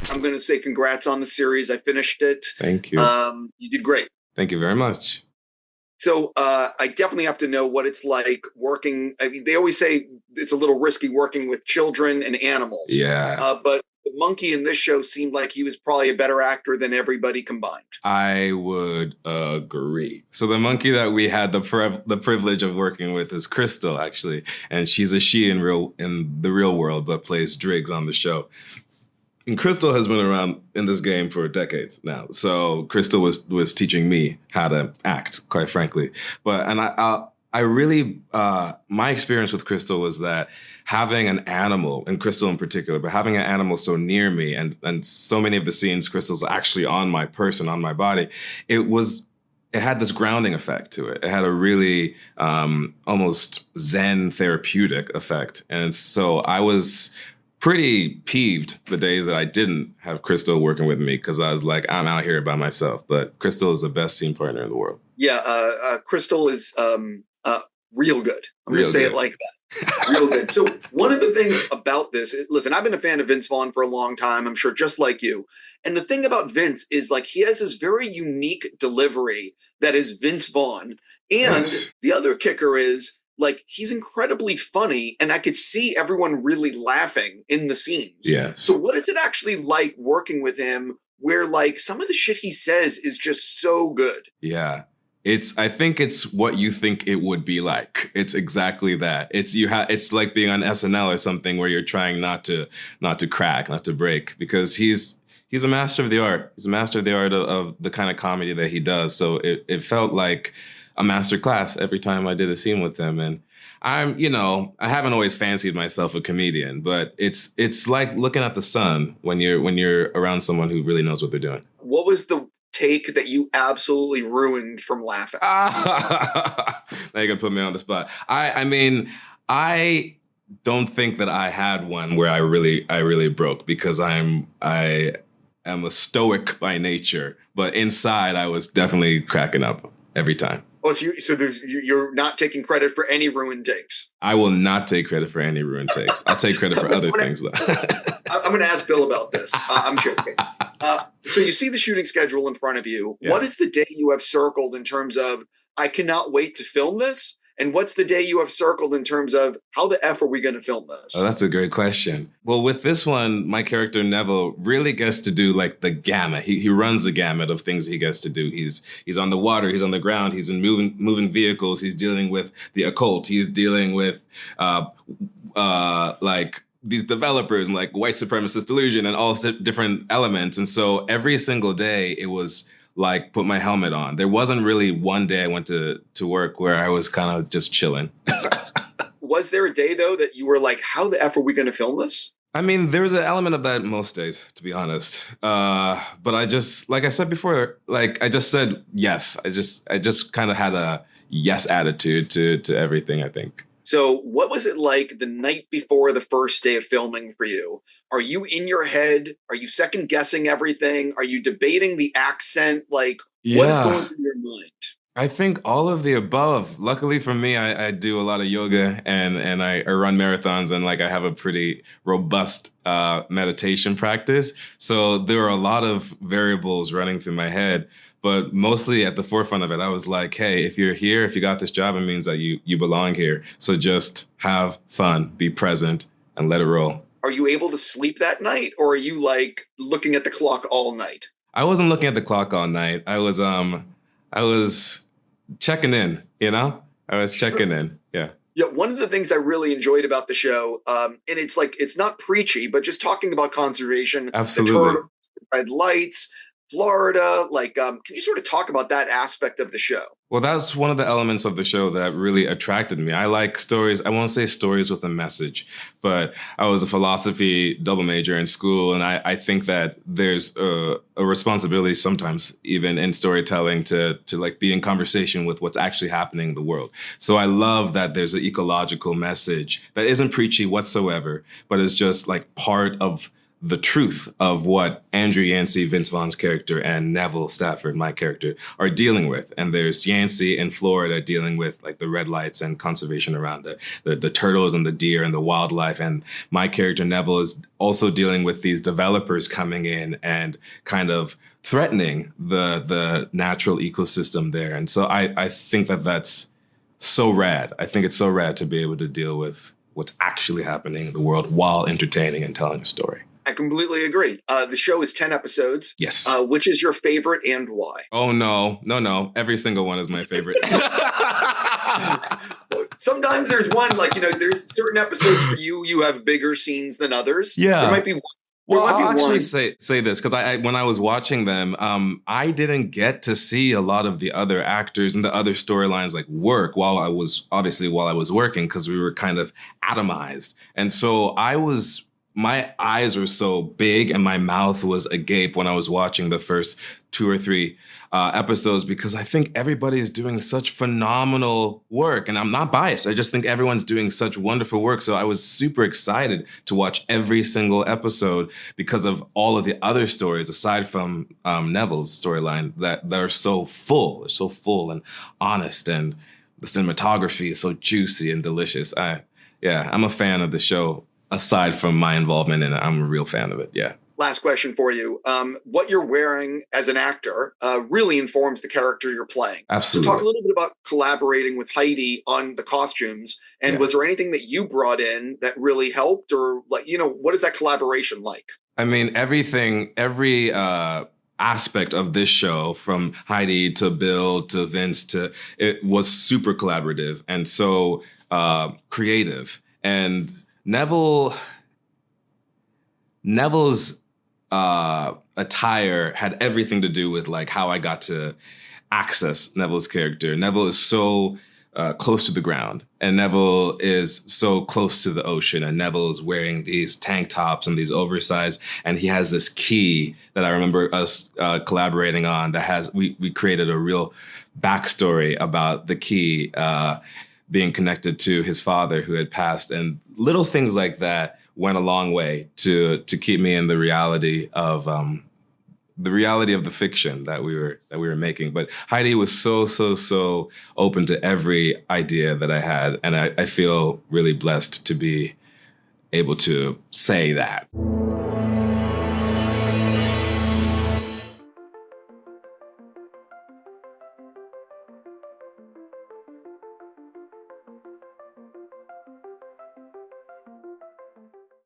I'm going to say congrats on the series. I finished it. Thank you. You did great. Thank you very much. So I definitely have to know what it's like working. I mean, they always say it's a little risky working with children and animals. Yeah. But the monkey in this show seemed like he was probably a better actor than everybody combined. I would agree. So the monkey that we had the privilege of working with is Crystal, actually, and she's a she in the real world, but plays Driggs on the show. And Crystal has been around in this game for decades now. So Crystal was teaching me how to act, quite frankly. I really, my experience with Crystal was that having an animal, and Crystal in particular, but having an animal so near me and so many of the scenes, Crystal's actually on my person, on my body, it had this grounding effect to it. It had a really almost Zen therapeutic effect. And so I was pretty peeved the days that I didn't have Crystal working with me because I was like, I'm out here by myself. But Crystal is the best scene partner in the world. Yeah, Crystal is real good. I'm going to say it like that. Real good. So one of the things about this, listen, I've been a fan of Vince Vaughn for a long time, I'm sure just like you. And the thing about Vince is like he has this very unique delivery that is Vince Vaughn. And the other kicker is, like, he's incredibly funny, and I could see everyone really laughing in the scenes. Yes. So what is it actually like working with him where, like, some of the shit he says is just so good? Yeah. I think it's what you think it would be like. It's exactly that. It's like being on SNL or something where you're trying not to crack, not to break, because he's a master of the art. He's a master of the art of the kind of comedy that he does. So it felt like a master class every time I did a scene with him. And I haven't always fancied myself a comedian, but it's like looking at the sun when you're around someone who really knows what they're doing. What was the take that you absolutely ruined from laughing? Now you're gonna put me on the spot. I mean, I don't think that I had one where I really broke, because I am a stoic by nature, but inside I was definitely cracking up every time. Oh, so you're not taking credit for any ruined takes? I will not take credit for any ruined takes. I'll take credit for other things, though. I'm going to ask Bill about this. I'm joking. So you see the shooting schedule in front of you. Yeah. What is the day you have circled in terms of, I cannot wait to film this? And what's the day you have circled in terms of, how the F are we going to film this? Oh, that's a great question. Well, with this one, my character Neville really gets to do like the gamut. He runs the gamut of things he gets to do. He's on the water, he's on the ground, he's in moving vehicles, he's dealing with the occult, he's dealing with like these developers and like white supremacist delusion and all different elements. And so every single day it was like put my helmet on. There wasn't really one day I went to work where I was kind of just chilling. Was there a day, though, that you were like, how the F are we going to film this? I mean, there's an element of that most days, to be honest. But I just, like I said before, like I just said yes. I just kind of had a yes attitude to everything, I think. So what was it like the night before the first day of filming for you? Are you in your head? Are you second guessing everything? Are you debating the accent? Like, what is going through your mind? I think all of the above. Luckily for me, I do a lot of yoga and I run marathons, and like I have a pretty robust meditation practice. So there are a lot of variables running through my head. But mostly at the forefront of it, I was like, hey, if you're here, if you got this job, it means that you belong here. So just have fun, be present, and let it roll. Are you able to sleep that night, or are you like looking at the clock all night? I wasn't looking at the clock all night. I was checking in, I was checking in. Yeah. Yeah, one of the things I really enjoyed about the show, and it's like, it's not preachy, but just talking about conservation, absolutely, the turtles, red lights, Florida, like, can you sort of talk about that aspect of the show? Well, that's one of the elements of the show that really attracted me. I like stories. I won't say stories with a message, but I was a philosophy double major in school. And I think that there's a responsibility sometimes, even in storytelling, to like be in conversation with what's actually happening in the world. So I love that there's an ecological message that isn't preachy whatsoever, but is just like part of the truth of what Andrew Yancy, Vince Vaughn's character, and Neville Stafford, my character, are dealing with. And there's Yancy in Florida dealing with like the red lights and conservation around the turtles and the deer and the wildlife. And my character, Neville, is also dealing with these developers coming in and kind of threatening the natural ecosystem there. And so I think that's so rad. I think it's so rad to be able to deal with what's actually happening in the world while entertaining and telling a story. I completely agree. The show is 10 episodes. Yes. Which is your favorite and why? Oh, no. Every single one is my favorite. Sometimes there's one, like, there's certain episodes for you have bigger scenes than others. Yeah. There might be one. Well, I'll actually say this, because I when I was watching them, I didn't get to see a lot of the other actors and the other storylines like work while I was working, because we were kind of atomized. And so my eyes were so big and my mouth was agape when I was watching the first 2 or 3 episodes, because I think everybody's doing such phenomenal work. And I'm not biased. I just think everyone's doing such wonderful work. So I was super excited to watch every single episode because of all of the other stories, aside from Neville's storyline, that are so full. They're so full and honest. And the cinematography is so juicy and delicious. I'm a fan of the show. Aside from my involvement in it, I'm a real fan of it. Yeah. Last question for you. What you're wearing as an actor really informs the character you're playing. Absolutely. So talk a little bit about collaborating with Heidi on the costumes. And was there anything that you brought in that really helped, or what is that collaboration like? I mean, every aspect of this show, from Heidi to Bill to Vince it was super collaborative and so creative. And Neville's attire had everything to do with like how I got to access Neville's character. Neville is so close to the ground, and Neville is so close to the ocean, and Neville is wearing these tank tops and these oversized, and he has this key that I remember us collaborating on that we created a real backstory about the key being connected to his father who had passed, and little things like that went a long way to keep me in the reality of the fiction that we were making. But Heidi was so open to every idea that I had, and I feel really blessed to be able to say that.